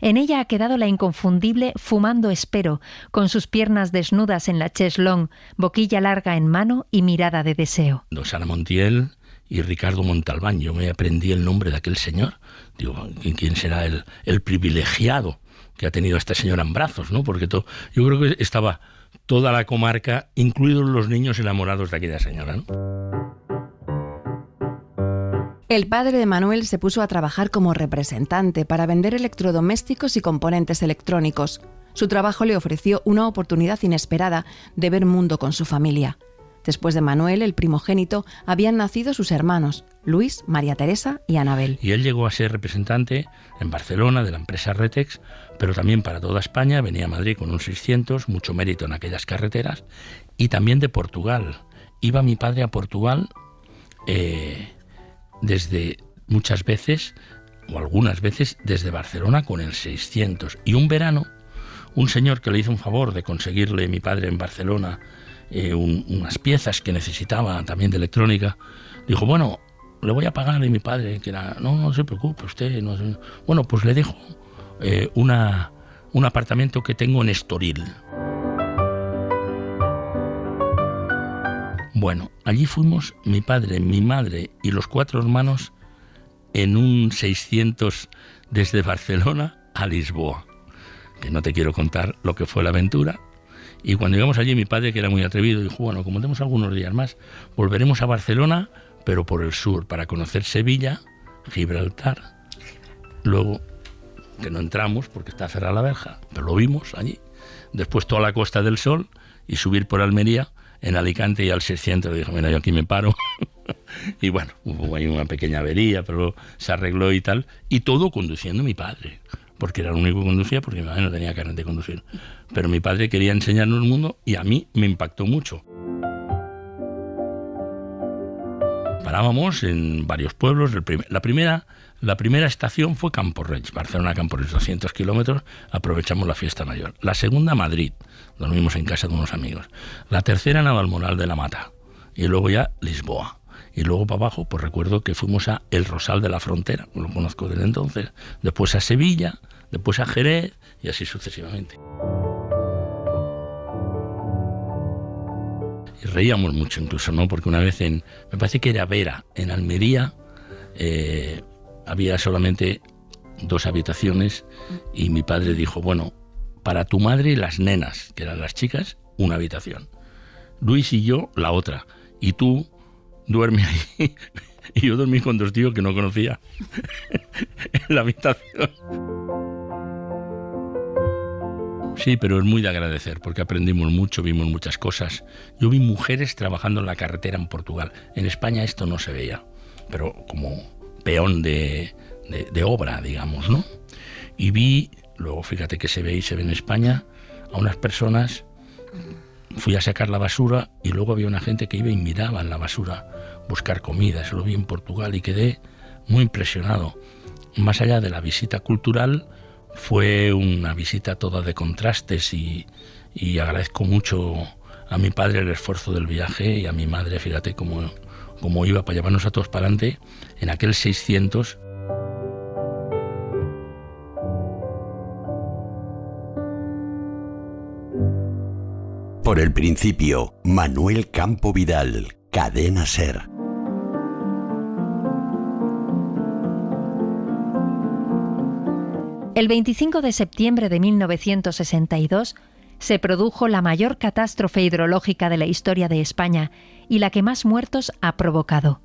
En ella ha quedado la inconfundible Fumando espero, con sus piernas desnudas en la chaise longue, boquilla larga en mano y mirada de deseo. Sara Montiel y Ricardo Montalbán, yo me aprendí el nombre de aquel señor. Digo, ¿quién será el privilegiado que ha tenido a esta señora en brazos, ¿no? Porque yo creo que estaba toda la comarca, incluidos los niños enamorados de aquella señora, ¿no? El padre de Manuel se puso a trabajar como representante para vender electrodomésticos y componentes electrónicos. Su trabajo le ofreció una oportunidad inesperada de ver mundo con su familia. Después de Manuel, el primogénito, habían nacido sus hermanos, Luis, María Teresa y Anabel. Y él llegó a ser representante en Barcelona de la empresa Retex, pero también para toda España. Venía a Madrid con un 600, mucho mérito en aquellas carreteras, y también de Portugal. Iba mi padre a Portugal desde muchas veces, o algunas veces, desde Barcelona con el 600. Y un verano, un señor que le hizo un favor de conseguirle mi padre en Barcelona unas piezas que necesitaba también de electrónica, dijo, bueno, le voy a pagar, y mi padre, que era, no se preocupe usted, no sé. Bueno, pues le dejo un apartamento que tengo en Estoril. Bueno, allí fuimos mi padre, mi madre y los 4 hermanos en un 600 desde Barcelona a Lisboa, que no te quiero contar lo que fue la aventura. Y cuando llegamos allí, mi padre, que era muy atrevido, dijo, bueno, como tenemos algunos días más, volveremos a Barcelona, pero por el sur, para conocer Sevilla, Gibraltar. Luego, que no entramos porque está cerrada la verja, pero lo vimos allí. Después toda la Costa del Sol y subir por Almería, en Alicante y al 600. Dijo, mira, yo aquí me paro. Y bueno, hubo ahí una pequeña avería, pero se arregló y tal. Y todo conduciendo mi padre, porque era el único que conducía, porque mi madre no tenía carnet de conducir. Pero mi padre quería enseñarnos el mundo y a mí me impactó mucho. Parábamos en varios pueblos. La primera estación fue Campo Reig, Barcelona Campo Reig, 200 kilómetros. Aprovechamos la fiesta mayor. La segunda, Madrid. Dormimos en casa de unos amigos. La tercera, Navalmoral de la Mata. Y luego ya Lisboa. Y luego para abajo, pues recuerdo que fuimos a El Rosal de la Frontera, lo conozco desde entonces. Después a Sevilla, después a Jerez y así sucesivamente. Y reíamos mucho incluso, ¿no? Porque una vez me parece que era Vera, en Almería, había solamente 2 habitaciones y mi padre dijo, bueno, para tu madre y las nenas, que eran las chicas, una habitación. Luis y yo, la otra. Y tú duerme ahí. Y yo dormí con 2 tíos que no conocía en la habitación. Sí, pero es muy de agradecer, porque aprendimos mucho, vimos muchas cosas. Yo vi mujeres trabajando en la carretera en Portugal. En España esto no se veía, pero como peón de obra, digamos, ¿no? Y vi, luego fíjate que se ve en España, a unas personas fui a sacar la basura y luego había una gente que iba y miraba en la basura buscar comida. Eso lo vi en Portugal y quedé muy impresionado. Más allá de la visita cultural, fue una visita toda de contrastes y agradezco mucho a mi padre el esfuerzo del viaje y a mi madre, fíjate cómo iba para llevarnos a todos para adelante en aquel 600. Por el principio, Manuel Campo Vidal, Cadena SER. El 25 de septiembre de 1962 se produjo la mayor catástrofe hidrológica de la historia de España y la que más muertos ha provocado.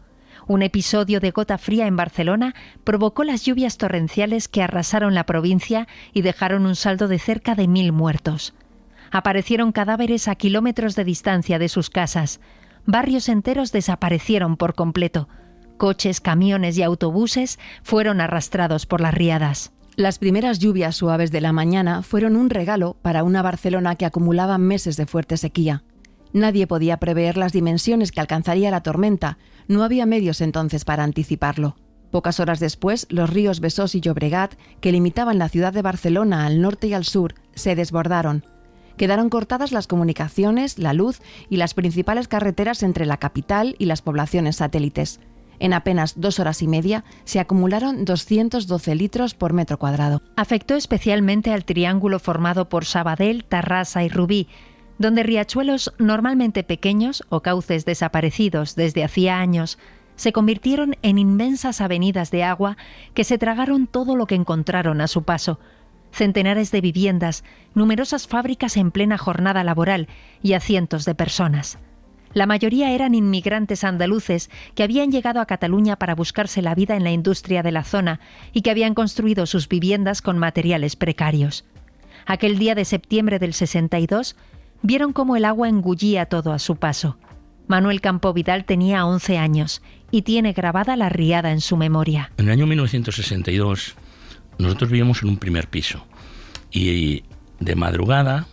Un episodio de gota fría en Barcelona provocó las lluvias torrenciales que arrasaron la provincia y dejaron un saldo de cerca de 1.000 muertos. Aparecieron cadáveres a kilómetros de distancia de sus casas. Barrios enteros desaparecieron por completo. Coches, camiones y autobuses fueron arrastrados por las riadas. Las primeras lluvias suaves de la mañana fueron un regalo para una Barcelona que acumulaba meses de fuerte sequía. Nadie podía prever las dimensiones que alcanzaría la tormenta. No había medios entonces para anticiparlo. Pocas horas después, los ríos Besós y Llobregat, que limitaban la ciudad de Barcelona al norte y al sur, se desbordaron. Quedaron cortadas las comunicaciones, la luz y las principales carreteras entre la capital y las poblaciones satélites. En apenas 2 horas y media se acumularon 212 litros por metro cuadrado. Afectó especialmente al triángulo formado por Sabadell, Tarrasa y Rubí, donde riachuelos normalmente pequeños o cauces desaparecidos desde hacía años se convirtieron en inmensas avenidas de agua que se tragaron todo lo que encontraron a su paso. Centenares de viviendas, numerosas fábricas en plena jornada laboral y a cientos de personas. La mayoría eran inmigrantes andaluces que habían llegado a Cataluña para buscarse la vida en la industria de la zona y que habían construido sus viviendas con materiales precarios. Aquel día de septiembre del 62 vieron cómo el agua engullía todo a su paso. Manuel Campo Vidal tenía 11 años y tiene grabada la riada en su memoria. En el año 1962 nosotros vivíamos en un primer piso y de madrugada,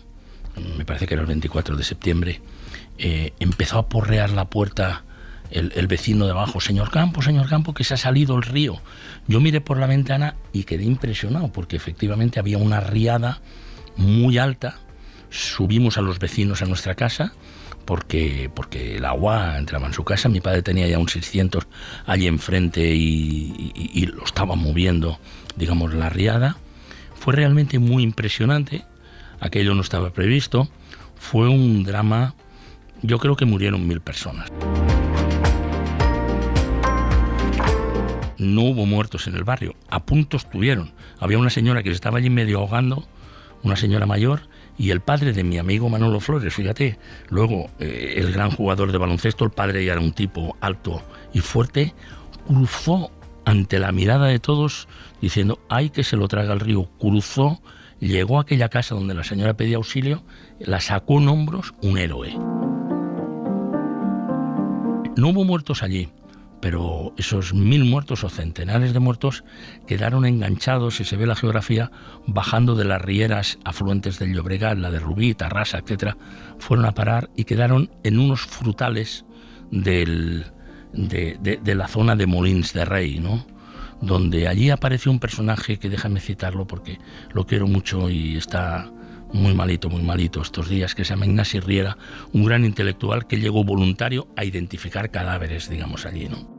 me parece que era el 24 de septiembre, empezó a porrear la puerta el vecino de abajo: señor Campo, que se ha salido el río. Yo miré por la ventana y quedé impresionado porque efectivamente había una riada muy alta. Subimos a los vecinos a nuestra casa porque el agua entraba en su casa. Mi padre tenía ya un 600 allí enfrente y lo estaba moviendo, digamos, la riada. Fue realmente muy impresionante. Aquello no estaba previsto. Fue un drama. Yo creo que murieron 1.000 personas. No hubo muertos en el barrio, a punto estuvieron. Había una señora que se estaba allí medio ahogando, una señora mayor, y el padre de mi amigo Manolo Flores, fíjate. Luego, el gran jugador de baloncesto, el padre ya era un tipo alto y fuerte, cruzó ante la mirada de todos diciendo: ¡ay, que se lo traga el río! Cruzó, llegó a aquella casa donde la señora pedía auxilio, la sacó en hombros, un héroe. No hubo muertos allí, pero esos 1.000 muertos o centenares de muertos quedaron enganchados, si se ve la geografía, bajando de las rieras afluentes del Llobregat, la de Rubí, Tarrasa, etcétera, fueron a parar y quedaron en unos frutales de la zona de Molins de Rey, ¿no? Donde allí apareció un personaje que, déjame citarlo porque lo quiero mucho y está muy malito estos días, que se llama Ignasi Riera, un gran intelectual que llegó voluntario a identificar cadáveres, digamos, allí, ¿no?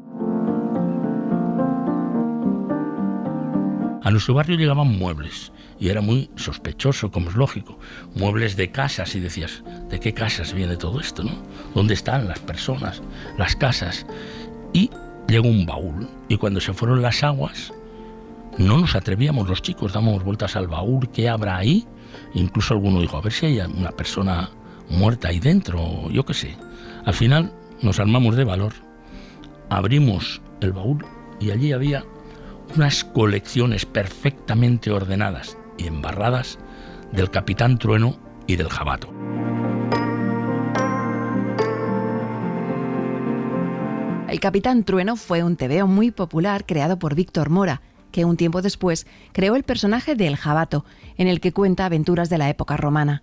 A nuestro barrio llegaban muebles y era muy sospechoso, como es lógico, muebles de casas, y decías: ¿de qué casas viene todo esto, no? ¿Dónde están las personas, las casas? Y llegó un baúl, y cuando se fueron las aguas no nos atrevíamos los chicos, dábamos vueltas al baúl, ¿qué habrá ahí? Incluso alguno dijo: a ver si hay una persona muerta ahí dentro, yo qué sé. Al final nos armamos de valor, abrimos el baúl y allí había unas colecciones perfectamente ordenadas y embarradas del Capitán Trueno y del Jabato. El Capitán Trueno fue un tebeo muy popular creado por Víctor Mora, que un tiempo después creó el personaje de El Jabato, en el que cuenta aventuras de la época romana.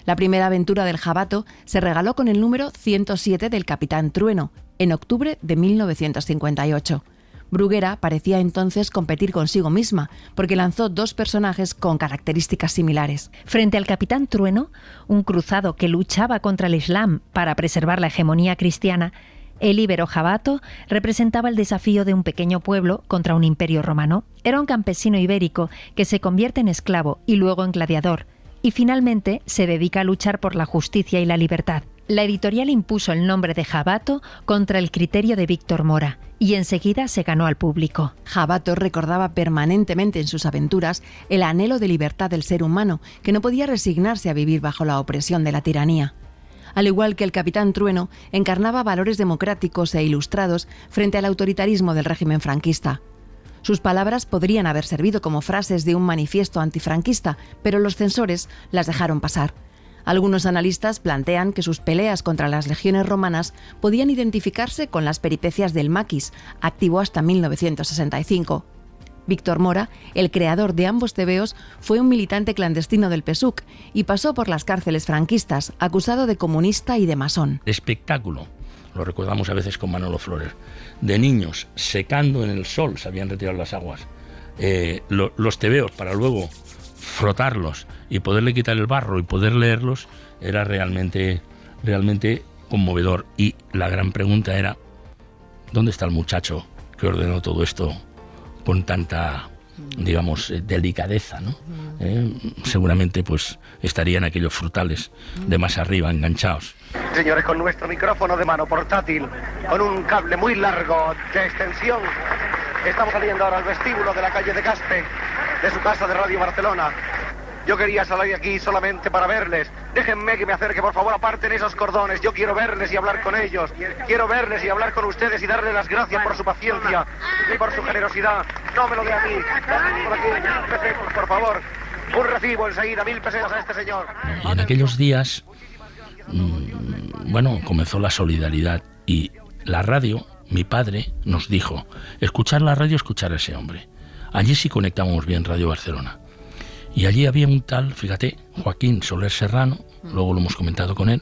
La primera aventura del jabato se regaló con el número 107 del Capitán Trueno, en octubre de 1958. Bruguera parecía entonces competir consigo misma, porque lanzó 2 personajes con características similares. Frente al Capitán Trueno, un cruzado que luchaba contra el Islam para preservar la hegemonía cristiana, el íbero jabato representaba el desafío de un pequeño pueblo contra un imperio romano. Era un campesino ibérico que se convierte en esclavo y luego en gladiador, y finalmente se dedica a luchar por la justicia y la libertad. La editorial impuso el nombre de jabato contra el criterio de Víctor Mora, y enseguida se ganó al público. Jabato recordaba permanentemente en sus aventuras el anhelo de libertad del ser humano, que no podía resignarse a vivir bajo la opresión de la tiranía. Al igual que el Capitán Trueno, encarnaba valores democráticos e ilustrados frente al autoritarismo del régimen franquista. Sus palabras podrían haber servido como frases de un manifiesto antifranquista, pero los censores las dejaron pasar. Algunos analistas plantean que sus peleas contra las legiones romanas podían identificarse con las peripecias del maquis, activo hasta 1965. Víctor Mora, el creador de ambos tebeos, fue un militante clandestino del PSUC y pasó por las cárceles franquistas, acusado de comunista y de masón. Espectáculo, lo recordamos a veces con Manolo Flores, de niños secando en el sol, se habían retirado las aguas, los tebeos para luego frotarlos y poderle quitar el barro y poder leerlos, era realmente conmovedor. Y la gran pregunta era, ¿dónde está el muchacho que ordenó todo esto con tanta, digamos, delicadeza, ¿no? Seguramente pues estarían aquellos frutales de más arriba enganchados. Señores, con nuestro micrófono de mano portátil, con un cable muy largo de extensión, estamos saliendo ahora al vestíbulo de la calle de Caspe, de su casa de Radio Barcelona. Yo quería salir aquí solamente para verles. Déjenme que me acerque, por favor, aparten esos cordones. Yo quiero verles y hablar con ellos. Quiero verles y hablar con ustedes y darles las gracias por su paciencia y por su generosidad. No me lo dé a mí. Por aquí, 1.000 pesetas, por favor. Un recibo enseguida, 1.000 pesetas a este señor. Y en aquellos días, comenzó la solidaridad y la radio, mi padre nos dijo, escuchar la radio, escuchar a ese hombre. Allí sí conectábamos bien Radio Barcelona. Y allí había un tal, fíjate, Joaquín Soler Serrano, luego lo hemos comentado con él,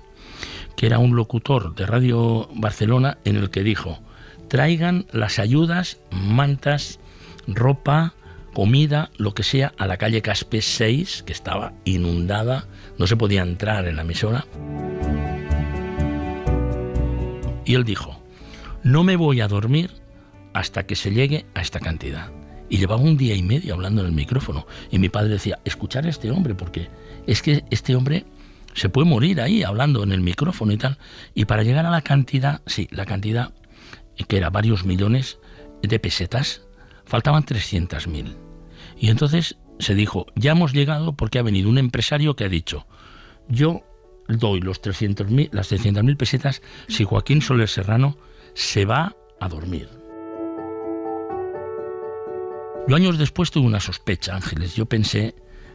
que era un locutor de Radio Barcelona en el que dijo, traigan las ayudas, mantas, ropa, comida, lo que sea, a la calle Caspe 6, que estaba inundada, no se podía entrar en la emisora. Y él dijo, no me voy a dormir hasta que se llegue a esta cantidad. Y llevaba 1 día y medio hablando en el micrófono. Y mi padre decía, escuchar a este hombre, porque es que este hombre se puede morir ahí hablando en el micrófono y tal. Y para llegar a la cantidad, que era varios millones de pesetas, faltaban 300.000. Y entonces se dijo, ya hemos llegado porque ha venido un empresario que ha dicho, yo doy las 300.000 pesetas si Joaquín Soler Serrano se va a dormir. Yo años después tuve una sospecha, Ángeles. Yo pensé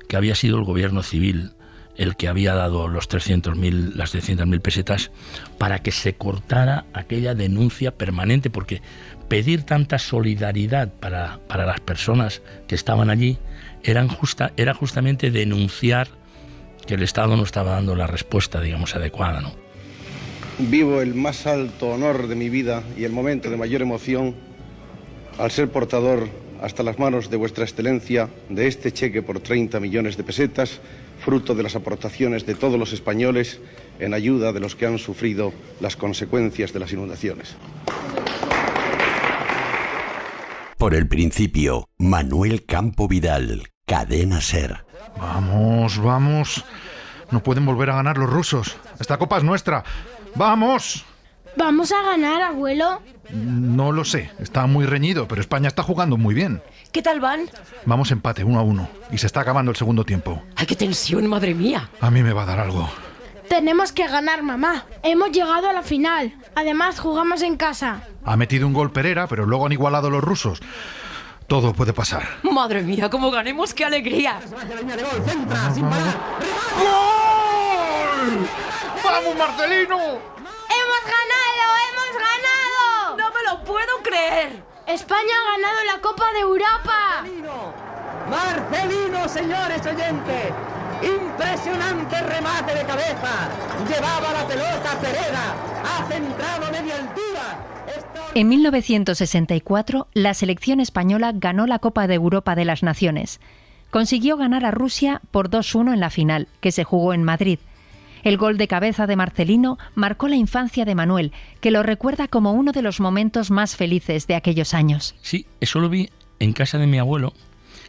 que había sido el gobierno civil el que había dado las 300.000 pesetas para que se cortara aquella denuncia permanente, porque pedir tanta solidaridad para las personas que estaban allí era justamente denunciar que el Estado no estaba dando la respuesta, digamos, adecuada, ¿no? Vivo el más alto honor de mi vida y el momento de mayor emoción al ser portador hasta las manos de vuestra excelencia de este cheque por 30 millones de pesetas, fruto de las aportaciones de todos los españoles en ayuda de los que han sufrido las consecuencias de las inundaciones. Por el principio, Manuel Campo Vidal, Cadena SER. Vamos. No pueden volver a ganar los rusos. Esta copa es nuestra. ¡Vamos! ¿Vamos a ganar, abuelo? No lo sé, está muy reñido, pero España está jugando muy bien. ¿Qué tal van? Vamos empate, 1-1, y se está acabando el segundo tiempo. ¡Ay, qué tensión, madre mía! A mí me va a dar algo. Tenemos que ganar, mamá. Hemos llegado a la final. Además, jugamos en casa. Ha metido un gol Pereira, pero luego han igualado los rusos. Todo puede pasar. ¡Madre mía, cómo ganemos! ¡Qué alegría! ¡Gol! ¡Vamos, Marcelino! ¡Hemos ganado! ¡No me lo puedo creer! ¡España ha ganado la Copa de Europa! Marcelino, señores oyentes. Impresionante remate de cabeza. Llevaba la pelota Pereda. Ha centrado a media altura. En 1964, la selección española ganó la Copa de Europa de las Naciones. Consiguió ganar a Rusia por 2-1 en la final, que se jugó en Madrid. El gol de cabeza de Marcelino marcó la infancia de Manuel, que lo recuerda como uno de los momentos más felices de aquellos años. Sí, eso lo vi en casa de mi abuelo.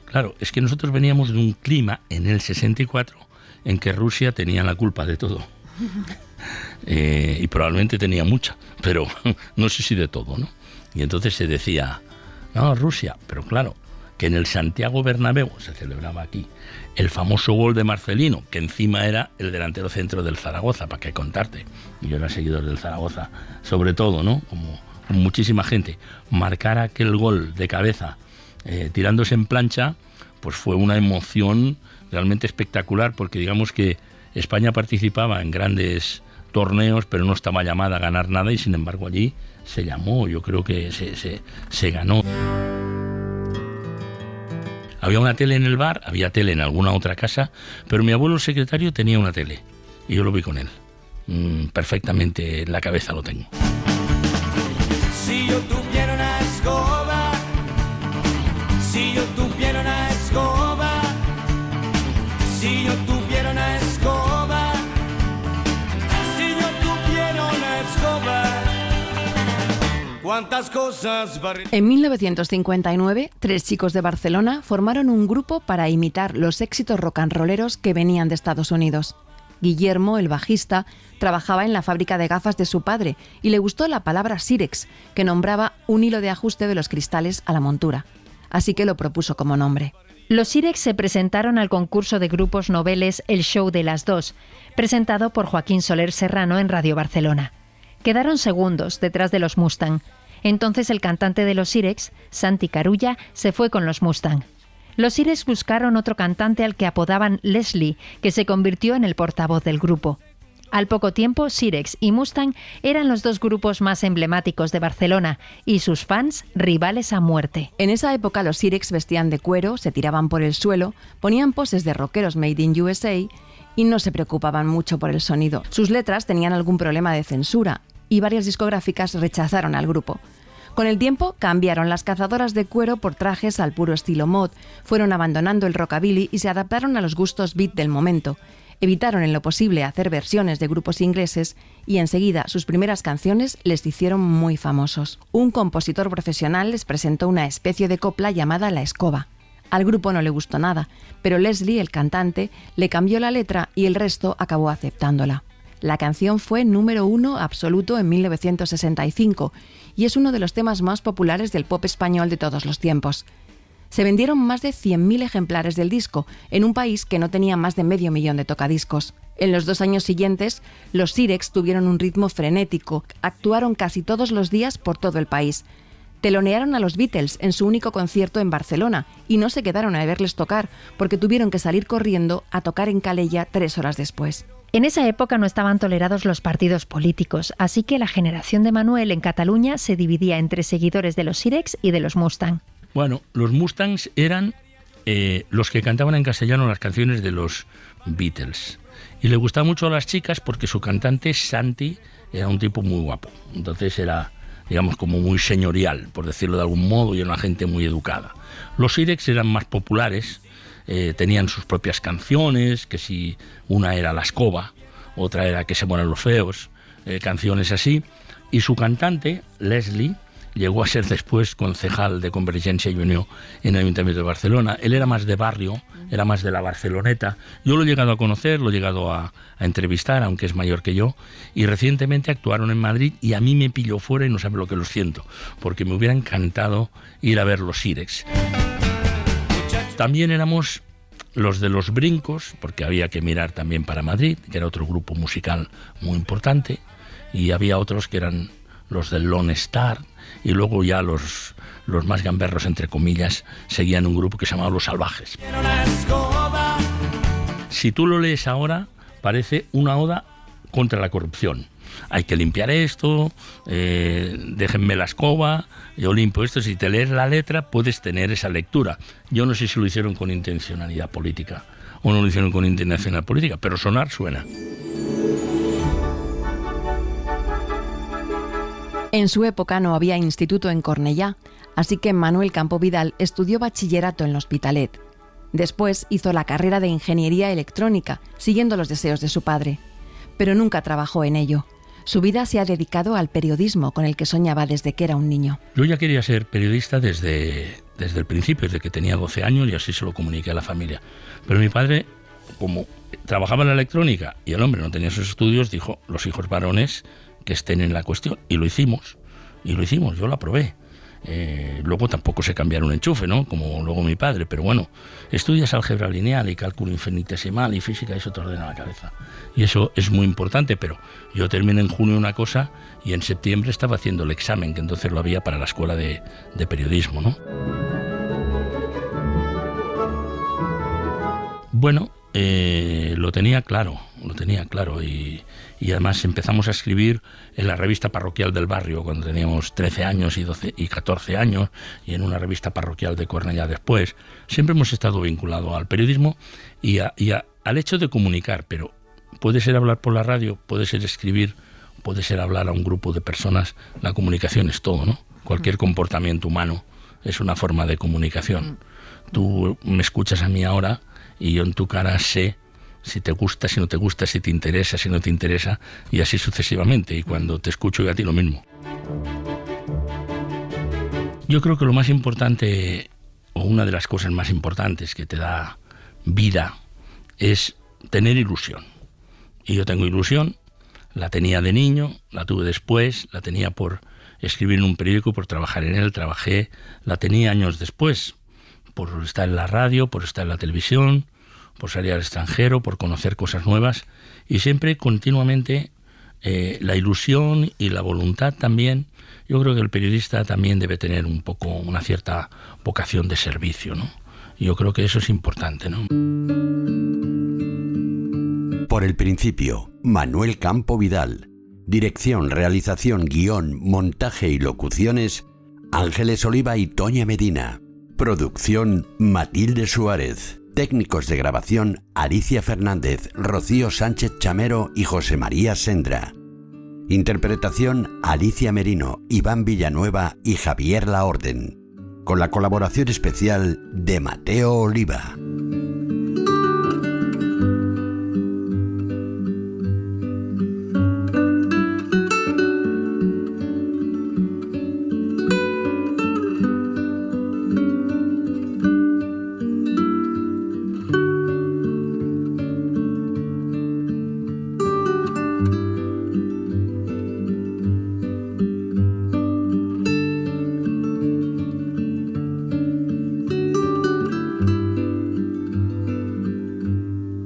Claro, es que nosotros veníamos de un clima en el 64 en que Rusia tenía la culpa de todo. Y probablemente tenía mucha, pero no sé si de todo, ¿no? Y entonces se decía, no, Rusia, pero claro, que en el Santiago Bernabéu, se celebraba aquí, el famoso gol de Marcelino, que encima era el delantero centro del Zaragoza, para qué contarte. Y yo era seguidor del Zaragoza, sobre todo, ¿no? Como muchísima gente. Marcar aquel gol de cabeza tirándose en plancha, pues fue una emoción realmente espectacular, porque digamos que España participaba en grandes torneos, pero no estaba llamada a ganar nada, y sin embargo allí se llamó, yo creo que se ganó. Había una tele en el bar, había tele en alguna otra casa, pero mi abuelo secretario tenía una tele y yo lo vi con él. Perfectamente en la cabeza lo tengo. Si yo tuviera una escoba, si yo tuviera una escoba, si yo tuviera una escoba, si yo tuviera una escoba. ¿Cuántas cosas En 1959, 3 chicos de Barcelona formaron un grupo para imitar los éxitos rock and rolleros que venían de Estados Unidos. Guillermo, el bajista, trabajaba en la fábrica de gafas de su padre y le gustó la palabra Sirex, que nombraba un hilo de ajuste de los cristales a la montura. Así que lo propuso como nombre. Los Sirex se presentaron al concurso de grupos noveles El Show de las Dos, presentado por Joaquín Soler Serrano en Radio Barcelona. Quedaron segundos detrás de los Mustang. Entonces el cantante de los Sirex, Santi Carulla, se fue con los Mustang. Los Sirex buscaron otro cantante al que apodaban Leslie, que se convirtió en el portavoz del grupo. Al poco tiempo, Sirex y Mustang eran los 2 grupos más emblemáticos de Barcelona y sus fans rivales a muerte. En esa época los Sirex vestían de cuero, se tiraban por el suelo, ponían poses de rockeros made in USA y no se preocupaban mucho por el sonido. Sus letras tenían algún problema de censura y varias discográficas rechazaron al grupo. Con el tiempo cambiaron las cazadoras de cuero por trajes al puro estilo mod, fueron abandonando el rockabilly y se adaptaron a los gustos beat del momento. Evitaron en lo posible hacer versiones de grupos ingleses y enseguida sus primeras canciones les hicieron muy famosos. Un compositor profesional les presentó una especie de copla llamada La Escoba. Al grupo no le gustó nada, pero Leslie, el cantante, le cambió la letra y el resto acabó aceptándola. La canción fue número 1 absoluto en 1965 y es uno de los temas más populares del pop español de todos los tiempos. Se vendieron más de 100.000 ejemplares del disco en un país que no tenía más de 500.000 de tocadiscos. En los 2 años siguientes, los Sirex tuvieron un ritmo frenético, actuaron casi todos los días por todo el país. Telonearon a los Beatles en su único concierto en Barcelona y no se quedaron a verles tocar porque tuvieron que salir corriendo a tocar en Calella 3 horas después. En esa época no estaban tolerados los partidos políticos, así que la generación de Manuel en Cataluña se dividía entre seguidores de los Sirex y de los Mustang. Bueno, los Mustangs eran los que cantaban en castellano las canciones de los Beatles. Y le gustaba mucho a las chicas porque su cantante, Santi, era un tipo muy guapo. Entonces era, digamos, como muy señorial, por decirlo de algún modo, y era una gente muy educada. Los Sirex eran más populares, tenían sus propias canciones, que si una era La Escoba, otra era Que se mueran los feos, canciones así. Y su cantante, Leslie, llegó a ser después concejal de Convergencia y Unió en el Ayuntamiento de Barcelona. Él era más de barrio, era más de la Barceloneta. Yo lo he llegado a conocer, lo he llegado a entrevistar, aunque es mayor que yo, y recientemente actuaron en Madrid y a mí me pilló fuera y no sabe lo que lo siento, porque me hubiera encantado ir a ver los Sirex. También éramos los de los Brincos, porque había que mirar también para Madrid, que era otro grupo musical muy importante, y había otros que eran los del Lone Star, y luego ya los más gamberros, entre comillas, seguían un grupo que se llamaba Los Salvajes. Si tú lo lees ahora, parece una oda contra la corrupción. hay que limpiar esto, déjenme la escoba, yo limpio esto. Si te lees la letra puedes tener esa lectura. Yo no sé si lo hicieron con intencionalidad política o no lo hicieron con intencionalidad política, pero sonar suena. En su época no había instituto en Cornellá, así que Manuel Campo Vidal estudió bachillerato en l'Hospitalet. Después hizo la carrera de Ingeniería Electrónica, siguiendo los deseos de su padre. Pero nunca trabajó en ello. Su vida se ha dedicado al periodismo, con el que soñaba desde que era un niño. Yo ya quería ser periodista desde el principio, desde que tenía 12 años, y así se lo comuniqué a la familia. Pero mi padre, como trabajaba en la electrónica y el hombre no tenía sus estudios, dijo, los hijos varones que estén en la cuestión. Y lo hicimos, yo lo aprobé. Luego tampoco sé cambiar un enchufe, ¿no? Como luego mi padre, pero bueno, estudias álgebra lineal y cálculo infinitesimal y física, eso te ordena la cabeza. Y eso es muy importante, pero yo terminé en junio una cosa y en septiembre estaba haciendo el examen, que entonces lo había para la escuela de periodismo, ¿no? Bueno, lo tenía claro y además empezamos a escribir en la revista parroquial del barrio cuando teníamos 13 años y 12 y 14 años y en una revista parroquial de Cornellá después. Siempre hemos estado vinculados al periodismo y al hecho de comunicar, pero puede ser hablar por la radio, puede ser escribir, puede ser hablar a un grupo de personas. La comunicación es todo, ¿no? Cualquier comportamiento humano es una forma de comunicación. Tú me escuchas a mí ahora y yo en tu cara sé si te gusta, si no te gusta, si te interesa, si no te interesa, y así sucesivamente. Y cuando te escucho yo a ti lo mismo. Yo creo que lo más importante, o una de las cosas más importantes que te da vida, es tener ilusión. Y yo tengo ilusión, la tenía de niño, la tuve después, la tenía por escribir en un periódico, por trabajar en él, trabajé, la tenía años después, por estar en la radio, por estar en la televisión, por salir al extranjero, por conocer cosas nuevas, y siempre continuamente la ilusión y la voluntad también. Yo creo que el periodista también debe tener un poco una cierta vocación de servicio, ¿no? Yo creo que eso es importante, ¿no? Por el principio, Manuel Campo Vidal. Dirección, realización, guión, montaje y locuciones, Ángeles Oliva y Toña Medina. Producción, Matilde Suárez. Técnicos de grabación, Alicia Fernández, Rocío Sánchez Chamero y José María Sendra. Interpretación, Alicia Merino, Iván Villanueva y Javier Laorden. Con la colaboración especial de Mateo Oliva.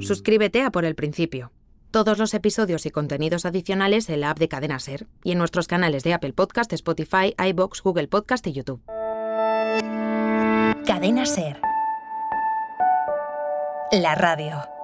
Suscríbete a Por el Principio. Todos los episodios y contenidos adicionales en la app de Cadena SER y en nuestros canales de Apple Podcast, Spotify, iVoox, Google Podcast y YouTube. Cadena SER. La radio.